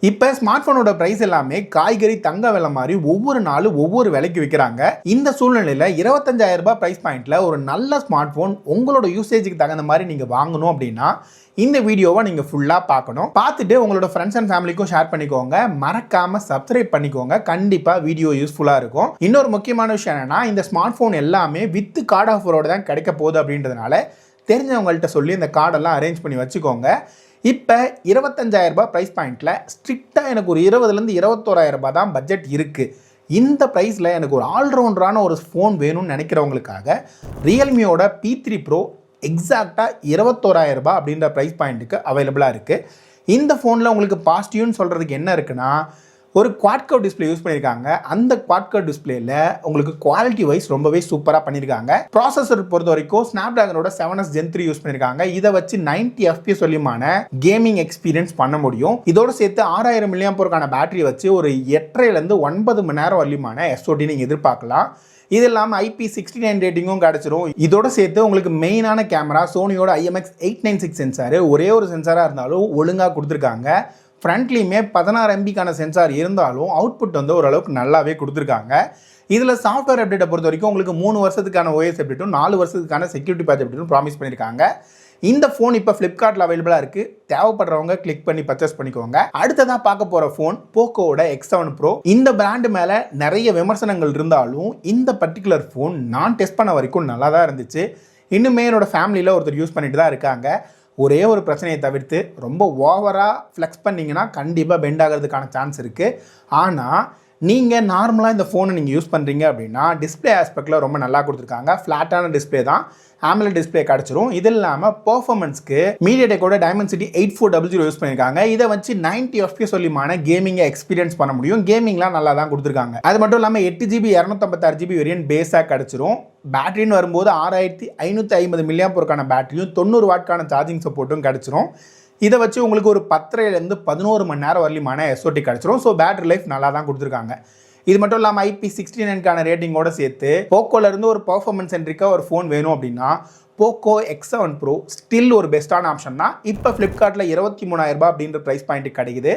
இப்போ ஸ்மார்ட் போனோட பிரைஸ் எல்லாமே காய்கறி தங்க விலை மாதிரி ஒவ்வொரு நாளும் ஒவ்வொரு விலைக்கு விற்கிறாங்க. இந்த சூழ்நிலையில் 25,000 ரூபாய் பிரைஸ் பாயிண்ட்ல ஒரு நல்ல ஸ்மார்ட் போன் உங்களோட யூசேஜுக்கு தகுந்த மாதிரி நீங்க வாங்கணும் அப்படின்னா இந்த வீடியோவை நீங்க ஃபுல்லா பார்க்கணும். பார்த்துட்டு உங்களோட ஃப்ரெண்ட்ஸ் அண்ட் ஃபேமிலிக்கும் ஷேர் பண்ணிக்கோங்க. மறக்காம சப்ஸ்கிரைப் பண்ணிக்கோங்க. கண்டிப்பா வீடியோ யூஸ்ஃபுல்லா இருக்கும். இன்னொரு முக்கியமான விஷயம் என்னன்னா, இந்த ஸ்மார்ட் போன் எல்லாமே வித் கார்டு ஆஃபரோட தான் கிடைக்க போகுது அப்படின்றதுனால தெரிஞ்சவங்கள்ட்ட சொல்லி இந்த கார்டெல்லாம் அரேஞ்ச் பண்ணி வச்சுக்கோங்க. இப்போ 25,000 ரூபாய் ப்ரைஸ் பாயிண்ட்டில் ஸ்ட்ரிக்டாக எனக்கு ஒரு 20,000 21,000 ரூபாய் தான் பட்ஜெட் இருக்குது. இந்த ப்ரைஸில் எனக்கு ஒரு ஆல்ரவுண்டரான ஒரு ஃபோன் வேணும்னு நினைக்கிறவங்களுக்காக ரியல்மியோட P3 Pro எக்ஸாக்டாக 21,000 ரூபாய் அப்படின்ற ப்ரைஸ் பாயிண்ட்டுக்கு அவைலபிளாக இருக்குது. இந்த ஃபோனில் உங்களுக்கு பாசிட்டிவ்னு சொல்கிறதுக்கு என்ன இருக்குன்னா, ஒரு குவாட் கர்வ் டிஸ்பிளே யூஸ் பண்ணியிருக்காங்க. அந்த குவாட் கர்வ் டிஸ்பிளேல உங்களுக்கு குவாலிட்டி வைஸ் ரொம்பவே சூப்பராக பண்ணியிருக்காங்க. ப்ராசஸர் பொறுத்த வரைக்கும் ஸ்னாப்டிராகனோட 7S Gen 3 யூஸ் பண்ணியிருக்காங்க. இதை வச்சு 90 FPS வரையுமான கேமிங் எக்ஸ்பீரியன்ஸ் பண்ண முடியும். இதோட சேர்த்து 6000 mAh பேட்டரி வச்சு ஒரு 8.5 to 9 மணி நேரம் வரையுமான SOT நீங்கள் எதிர்பார்க்கலாம். இது இல்லாமல் IP69 ரேட்டிங்கும் கிடச்சிரும். இதோட சேர்த்து உங்களுக்கு மெயினான கேமரா சோனியோட IMX896 சென்சார், ஒரே ஒரு சென்சாராக இருந்தாலும் ஒழுங்காக கொடுத்துருக்காங்க. ஃப்ரண்ட்லேயுமே 16 MB சென்சார் இருந்தாலும் அவுட்புட் வந்து ஓரளவுக்கு நல்லாவே கொடுத்துருக்காங்க. இதில் சாஃப்ட்வேர் அப்டேட்டை பொறுத்த வரைக்கும் உங்களுக்கு 3 வருஷத்துக்கான OS அப்டேட்டும் 4 வருஷத்துக்கான செக்யூரிட்டி பேட்ச் அப்டேட்டும் ப்ராமிஸ் பண்ணியிருக்காங்க. இந்த ஃபோன் இப்போ ஃப்ளிப்கார்ட்டில் அவைலபிளாக இருக்குது. தேவைப்படுறவங்க கிளிக் பண்ணி பர்ச்சேஸ் பண்ணிக்கோங்க. அடுத்ததாக பார்க்க போகிற ஃபோன் போக்கோவோட X7 Pro. இந்த பிராண்டு மேலே நிறைய விமர்சனங்கள் இருந்தாலும் இந்த பர்டிகுலர் ஃபோன் நான் டெஸ்ட் பண்ண வரைக்கும் நல்லா தான் இருந்துச்சு. இன்னுமே என்னோட ஃபேமிலியில் ஒருத்தர் யூஸ் பண்ணிட்டு தான் இருக்காங்க. ஒரே ஒரு பிரச்சனையை தவிர்த்து ரொம்ப ஓவராக ஃப்ளெக்ஸ் பண்ணிங்கன்னா கண்டிப்பாக பெண்ட் ஆகிறதுக்கான சான்ஸ் இருக்குது. ஆனால் நீங்கள் நார்மலாக இந்த ஃபோனை நீங்கள் யூஸ் பண்ணுறீங்க அப்படின்னா டிஸ்பிளே ஆஸ்பெக்டில் ரொம்ப நல்லா கொடுத்துருக்காங்க. ஃப்ளாட்டான டிஸ்பிளே தான், AMOLED டிஸ்பிளே கிடச்சிரும். இது இல்லாமல் பர்ஃபார்மன்ஸ்க்கு மீடியாடெக்கோட Dimensity 8400 யூஸ் பண்ணியிருக்காங்க. இதை வச்சு 90 FPS வரையுமான கேமிங்கை எக்ஸ்பீரியன்ஸ் பண்ண முடியும். கேமிங்லாம் நல்லா தான் கொடுத்துருக்காங்க. அது மட்டும் இல்லாமல் 8GB 256GB வேரியன்ட் பேஸாக கிடச்சிரும். பேட்டரின்னு வரும்போது 6550 mAh பேட்டரியும் 90 வாட்கான சார்ஜிங் சப்போர்ட்டும் கிடச்சிரும். இதை வச்சு உங்களுக்கு ஒரு 10 to 11 மணி நேரம் வரலியமான SOT கிடச்சிரும். ஸோ பேட்டரி லைஃப் நல்லா தான் கொடுத்துருக்காங்க. இது மட்டும் இல்லாமல் IP69 ரேட்டிங்கோட சேர்த்து போக்கோலேருந்து ஒரு பர்ஃபார்மன்ஸ் சென்ட்ரிக்காக ஒரு ஃபோன் வேணும் அப்படின்னா போக்கோ X7 Pro ஸ்டில் ஒரு பெஸ்ட்டான ஆப்ஷன் தான். இப்போ ஃப்ளிப்கார்ட்டில் 23,000 ரூபாய் அப்படின்ற ப்ரைஸ் பாயிண்ட்டு கிடைக்குது.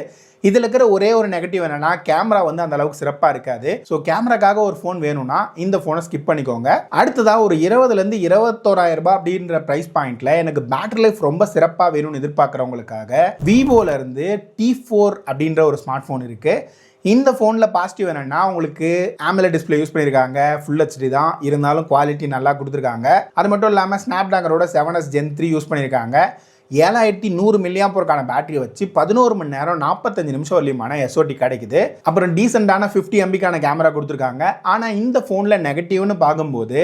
இதில் இருக்கிற ஒரே ஒரு நெகட்டிவ் என்னன்னா, கேமரா வந்து அந்த அளவுக்கு சிறப்பாக இருக்காது. ஸோ கேமராக்காக ஒரு ஃபோன் வேணும்னா இந்த ஃபோனை ஸ்கிப் பண்ணிக்கோங்க. அடுத்ததாக ஒரு 20,000 21,000 ரூபாய் அப்படின்ற ப்ரைஸ் பாயிண்ட்டில் எனக்கு பேட்டரி லைஃப் ரொம்ப சிறப்பாக வேணும்னு எதிர்பார்க்குறவங்களுக்காக விவோலேருந்து T4 அப்படின்ற ஒரு ஸ்மார்ட் ஃபோன் இருக்குது. இந்த ஃபோனில் பாசிட்டிவ் என்னென்னா, உங்களுக்கு AMOLED டிஸ்பிளே யூஸ் பண்ணியிருக்காங்க. ஃபுல் HD தான், இருந்தாலும் குவாலிட்டி நல்லா கொடுத்துருக்காங்க. அது மட்டும் இல்லாமல் ஸ்னாப்டிராகனோட 7S Gen 3 யூஸ் பண்ணியிருக்காங்க. 7100 mAh பேட்டரியை வச்சு 11 மணி நேரம் 45 நிமிஷம் வரலியமான SOT கிடைக்குது. அப்புறம் டீசெண்டான 50 MB கேமரா கொடுத்துருக்காங்க. ஆனால் இந்த ஃபோனில் நெகட்டிவ்னு பார்க்கும்போது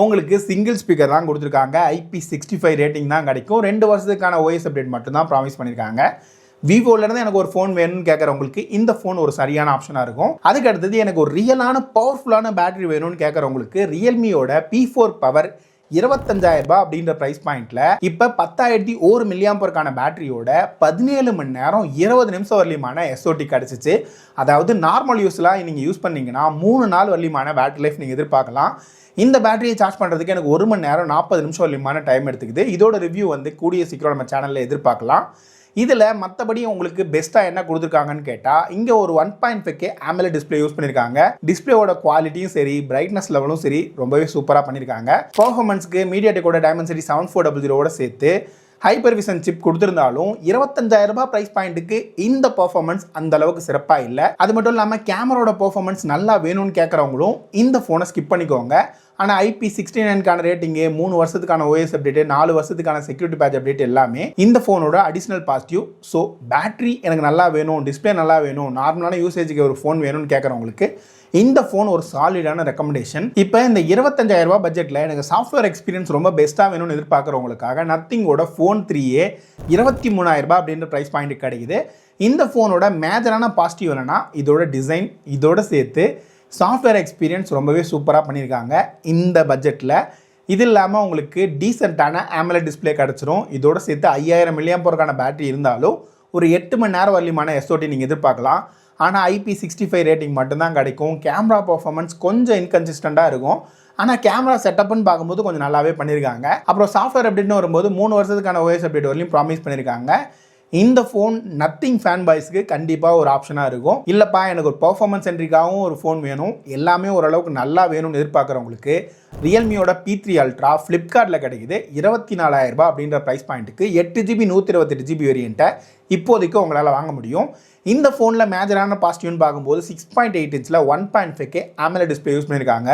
உங்களுக்கு சிங்கிள் ஸ்பீக்கர் தான் கொடுத்துருக்காங்க. IP65 ரேட்டிங் தான் கிடைக்கும். 2 வருஷத்துக்கான OS அப்டேட் மட்டும் தான் ப்ராமிஸ் பண்ணியிருக்காங்க. விவோலேருந்து எனக்கு ஒரு ஃபோன் வேணும்னு கேட்குறவங்களுக்கு இந்த ஃபோன் ஒரு சரியான ஆப்ஷனாக இருக்கும். அதுக்கு அடுத்தது எனக்கு ஒரு ரியலான பவர்ஃபுல்லான பேட்டரி வேணும்னு கேட்குறவங்களுக்கு ரியல்மியோட P4 பவர் 25,000 ரூபாய் அப்படின்ற ப்ரைஸ் பாயிண்ட்ல இப்போ 10,001 mAh பேட்டரியோட 17 மணி நேரம் 20 நிமிஷம் வரலியமான SOT கிடச்சிச்சு. அதாவது நார்மல் யூஸ்லாம் நீங்கள் யூஸ் பண்ணீங்கன்னா 3 நாள் வரலியமான பேட்டரி லைஃப் நீங்கள் எதிர்பார்க்கலாம். இந்த பேட்டரியை சார்ஜ் பண்ணுறதுக்கு எனக்கு 1 மணி நேரம் 40 நிமிஷம் வரலியமான டைம் எடுத்துக்குது. இதோட ரிவ்யூ வந்து கூடிய சீக்கிரம் நம்ம சேனலில் எதிர்பார்க்கலாம். இதில் மற்றபடி உங்களுக்கு பெஸ்ட்டாக என்ன கொடுத்துருக்காங்கன்னு கேட்டால், இங்கே ஒரு 1.5K AMOLED டிஸ்பிளே யூஸ் பண்ணியிருக்காங்க. டிஸ்பிளேயோட குவாலிட்டியும் சரி, பிரைட்னஸ் லெவலும் சரி ரொம்பவே சூப்பராக பண்ணியிருக்காங்க. பர்ஃபார்மன்ஸ்க்கு மீடியாடெக்கோட Dimensity 7400 சேர்த்து ஹைப்பர்விஷன் சிப் கொடுத்துருந்தாலும் 25,000 ரூபாய் ப்ரைஸ் பாயிண்ட்டுக்கு இந்த பர்ஃபார்மன்ஸ் அந்த அளவுக்கு சிறப்பாக இல்லை. அது மட்டும் இல்லாமல் கேமராவோட பர்ஃபார்மன்ஸ் நல்லா வேணும்னு கேட்குறவங்களும் இந்த ஃபோனை ஸ்கிப் பண்ணிக்கோங்க. ஆனால் IP69 ரேட்டிங்கு, 3 வருஷத்துக்கான OS அப்டேட்டு, 4 வருஷத்துக்கான செக்யூரிட்டி பேட்ச் அப்டேட் எல்லாமே இந்த ஃபோனோட அடிஷனல் பாசிட்டிவ். ஸோ பேட்டரி எனக்கு நல்லா வேணும், டிஸ்பிளே நல்லா வேணும், நார்மலான யூசேஜுக்கு ஒரு ஃபோன் வேணும்னு கேட்குறவங்களுக்கு இந்த ஃபோன் ஒரு சாலிடான ரெக்கமெண்டேஷன். இப்போ இந்த 25,000 ரூபாய் பட்ஜெட்டில் எனக்கு சாஃப்ட்வேர் எக்ஸ்பீரியன்ஸ் ரொம்ப பெஸ்ட்டாக வேணும்னு எதிர்பார்க்குறவங்களுக்காக நத்திங்கோட ஃபோன் 3A 23,000 ரூபாய் அப்படின்ற ப்ரைஸ் பாயிண்ட் கிடைக்குது. இந்த ஃபோனோட மேஜரான பாசிட்டிவ் என்னன்னா, இதோட டிசைன், இதோட சேர்த்து சாஃப்ட்வேர் எக்ஸ்பீரியன்ஸ் ரொம்பவே சூப்பராக பண்ணியிருக்காங்க இந்த பட்ஜெட்டில். இது இல்லாமல் உங்களுக்கு டீசெண்டான AMOLED டிஸ்பிளே கிடச்சிரும். இதோட சேர்த்து 5000 mAh பேட்டரி இருந்தாலும் ஒரு 8 மணி நேரம் வரலியமான SOT நீங்கள் எதிர்பார்க்கலாம். ஆனால் IP65 ரேட்டிங் மட்டும்தான் கிடைக்கும். கேமரா பர்ஃபார்மன்ஸ் கொஞ்சம் இன்கன்சிஸ்டண்ட்டாக இருக்கும். ஆனால் கேமரா செட்டப்னு பார்க்கும்போது கொஞ்சம் நல்லாவே பண்ணியிருக்காங்க. அப்புறம் சாஃப்ட்வேர் அப்டேட்னு வரும்போது 3 வருஷத்துக்கான OS அப்டேட் வரலையும் ப்ராமிஸ் பண்ணியிருக்காங்க. இந்த ஃபோன் நத்திங் ஃபேன் பாய்ஸ்க்கு கண்டிப்பாக ஒரு ஆப்ஷனாக இருக்கும். இல்லைப்பா எனக்கு ஒரு பர்ஃபார்மன்ஸ் சென்ட்ரிக்காகவும் ஒரு ஃபோன் வேணும், எல்லாமே ஓரளவுக்கு நல்லா வேணும்னு எதிர்பார்க்குறவங்களுக்கு ரியல்மியோட P3 அல்ட்ரா ஃப்ளிப்கார்ட்டில் கிடைக்குது. 24,000 ரூபாய் அப்படின்ற ப்ரைஸ் பாயிண்ட்டுக்கு 8GB 128GB வேரியண்ட்டை இப்போதைக்கு உங்களால் வாங்க முடியும். இந்த ஃபோனில் மேஜரான பாசிட்டிவ்னு பார்க்கும்போது 6.8 இன்ச்சில் 1.5K AMOLED டிஸ்பிளே யூஸ் பண்ணியிருக்காங்க.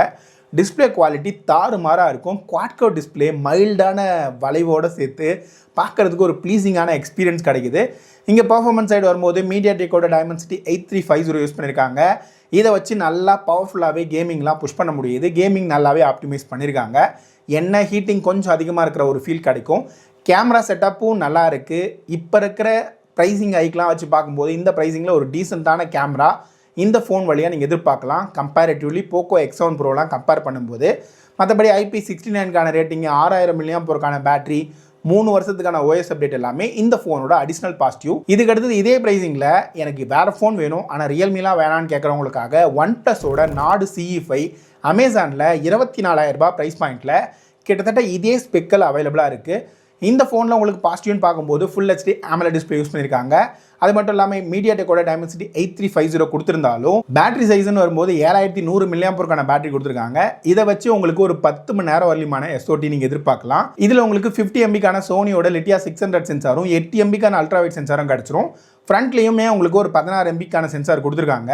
டிஸ்பிளே குவாலிட்டி தாறுமாறாக இருக்கும். குவாட்கோ டிஸ்பிளே மைல்டான வளைவோடு சேர்த்து பார்க்குறதுக்கு ஒரு ப்ளீஸிங்கான எக்ஸ்பீரியன்ஸ் கிடைக்குது. இங்கே பர்ஃபார்மன்ஸ் சைடு வரும்போது மீடியாடெக்கோட Dimensity 8350 யூஸ் பண்ணியிருக்காங்க. இதை வச்சு நல்லா பவர்ஃபுல்லாகவே கேமிங்லாம் புஷ் பண்ண முடியுது. கேமிங் நல்லாவே ஆப்டிமைஸ் பண்ணியிருக்காங்க. என்ன ஹீட்டிங் கொஞ்சம் அதிகமாக இருக்கிற ஒரு ஃபீல் கிடைக்கும். கேமரா செட்டப்பும் நல்லா இருக்குது. இப்போ இருக்கிற ப்ரைஸிங் ஹைக்லாம் வச்சு பார்க்கும்போது இந்த ப்ரைஸிங்கில் ஒரு டீசெண்டான கேமரா இந்த ஃபோன் வழியாக நீங்கள் எதிர்பார்க்கலாம். கம்பேரிட்டிவ்லி போக்கோ X7 ப்ரோலாம் கம்பேர் பண்ணும்போது. மற்றபடி IP69க்கான ரேட்டிங், 6000 mAh பேட்டரி, 3 வருஷத்துக்கான OS அப்டேட் எல்லாமே இந்த ஃபோனோட அடிஷ்னல் பாசிட்டிவ். இதுக்கு அடுத்தது இதே ப்ரைஸிங்கில் எனக்கு வேறு ஃபோன் வேணும் ஆனால் ரியல்மிலாம் வேணான்னு கேட்குறவங்களுக்காக OnePlusோட நாடு CE5 அமேசானில் 24,000 ரூபாய் ப்ரைஸ் பாயிண்ட்டில் கிட்டத்தட்ட இதே ஸ்பெக்கில் அவைலபிளாக இருக்குது. இந்த ஃபோனில் உங்களுக்கு பாசிட்டிவ்னு பார்க்கும்போது full HD AMOLED display use பண்ணியிருக்காங்க. அது மட்டும் இல்லாமல் மீடியாடெக்கோட Dimensity 8350 கொடுத்துருந்தாலும் பேட்டரி சைஸ்ன்னு வரும்போது 7100 mAh பேட்டரி கொடுத்துருக்காங்க. இதை வச்சு உங்களுக்கு ஒரு 10 மணி நேரம் வரலியமான SOT நீங்கள் எதிர்பார்க்கலாம். இதில் உங்களுக்கு 50 MBக்கான சோனியோட லிட்டியா 600 சென்சாரும் 8 MBக்கான அல்ட்ராவைட் சென்சாரும் கிடச்சிரும். ஃப்ரண்ட்லேயுமே உங்களுக்கு ஒரு 16 MBக்கான சென்சார் கொடுத்துருக்காங்க.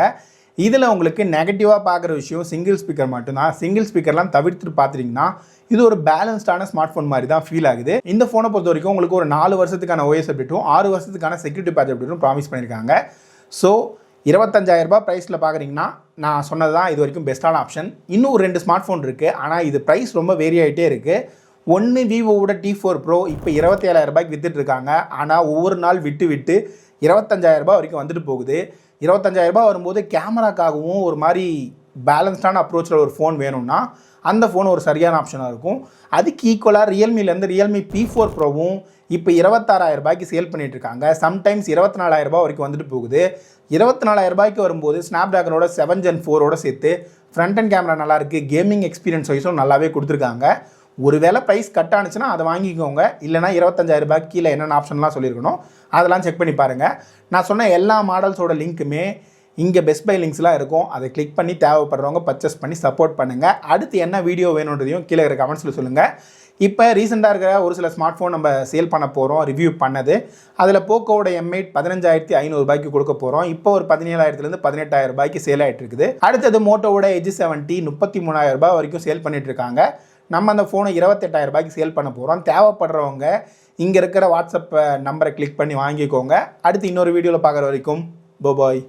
இதில் உங்களுக்கு நெகட்டிவாக பார்க்குற விஷயம் சிங்கிள் ஸ்பீக்கர் மட்டும்தான். சிங்கிள் ஸ்பீக்கர்லாம் தவிர்த்துட்டு பார்த்துட்டிங்கன்னா இது ஒரு பேலன்ஸ்டான ஸ்மார்ட் ஃபோன் மாதிரி தான் ஃபீல் ஆகுது. இந்த ஃபோனை பொறுத்த வரைக்கும் உங்களுக்கு ஒரு 4 வருஷத்துக்கான OS அப்டேட்டும் 6 வருஷத்துக்கான செக்யூரிட்டி பேட்ச் அப்டேட்டும் ப்ராமிஸ் பண்ணியிருக்காங்க. ஸோ 25,000 ரூபாய் ப்ரைஸில் பார்க்குறீங்கன்னா நான் சொன்னது தான் இது வரைக்கும் பெஸ்ட்டான ஆப்ஷன். இன்னும் ஒரு 2 ஸ்மார்ட் ஃபோன் இருக்குது, ஆனால் இது ப்ரைஸ் ரொம்ப வேரி ஆகிட்டே இருக்குது. ஒன்று விவோவோட T4 Pro இப்போ 27,000 ரூபாய்க்கு வித்துட்டு இருக்காங்க. ஆனால் ஒவ்வொரு நாள் விட்டு 25,000 ரூபாய் வரைக்கும் வந்துட்டு போகுது. 25,000 ரூபாய் வரும்போது கேமராக்காகவும் ஒரு மாதிரி பேலன்ஸ்டான அப்ரோச்சில் ஒரு ஃபோன் வேணும்னா அந்த ஃபோன் ஒரு சரியான ஆப்ஷனாக இருக்கும். அதுக்கு ஈக்குவலாக ரியல்மிலேருந்து ரியல்மி P4 ப்ரோவும் இப்போ 26,000 ரூபாய்க்கு சேல் பண்ணிகிட்ருக்காங்க. சம்டைம்ஸ் 24,000 ரூபாய் வரைக்கும் வந்துட்டு போகுது. 24,000 ரூபாய்க்கு வரும்போது ஸ்னாப்ட்ராகனோட 7 Gen 4ஓட சேர்த்து ஃப்ரண்ட் அண்ட் கேமரா நல்லாயிருக்கு, கேமிங் எக்ஸ்பீரியன்ஸ் வைஸும் நல்லாவே கொடுத்துருக்காங்க. ஒருவேளை ப்ரைஸ் கட் ஆனிச்சுன்னா அதை வாங்கிக்கோங்க. இல்லைனா 25,000 ரூபாய்க்கு கீழே என்னென்ன ஆப்ஷன்லாம் சொல்லியிருக்கணும் அதெல்லாம் செக் பண்ணி பாருங்கள். நான் சொன்ன எல்லா மாடல்ஸோட லிங்க்குமே இங்கே பெஸ்ட் பை லிங்க்ஸ்லாம் இருக்கும். அதை கிளிக் பண்ணி தேவைப்படுறவங்க பர்ச்சேஸ் பண்ணி சப்போர்ட் பண்ணுங்கள். அடுத்து என்ன வீடியோ வேணுன்றதையும் கீழே இருக்கிற கமெண்ட்ஸில் சொல்லுங்கள். இப்போ ரீசெண்டாக இருக்கிற ஒரு சில ஸ்மார்ட் ஃபோன் நம்ம சேல் பண்ண போகிறோம், ரிவ்யூ பண்ணது. அதில் போக்கோவோட M8 15,500 ரூபாய்க்கு கொடுக்க போகிறோம். இப்போ ஒரு 17,000 18,000 ரூபாய்க்கு சேல் ஆகிட்டு இருக்குது. அடுத்தது மோட்டோவோட Edge 70 33,000 ரூபாய் வரைக்கும் சேல் பண்ணிட்டு இருக்காங்க. நம்ம அந்த ஃபோனை 28,000 ரூபாய்க்கு சேல் பண்ண போகிறோம். தேவைப்படுறவங்க இங்கே இருக்கிற வாட்ஸ்அப் நம்பரை கிளிக் பண்ணி வாங்கிக்கோங்க. அடுத்து இன்னொரு வீடியோவில் பார்க்குற வரைக்கும் பாய்.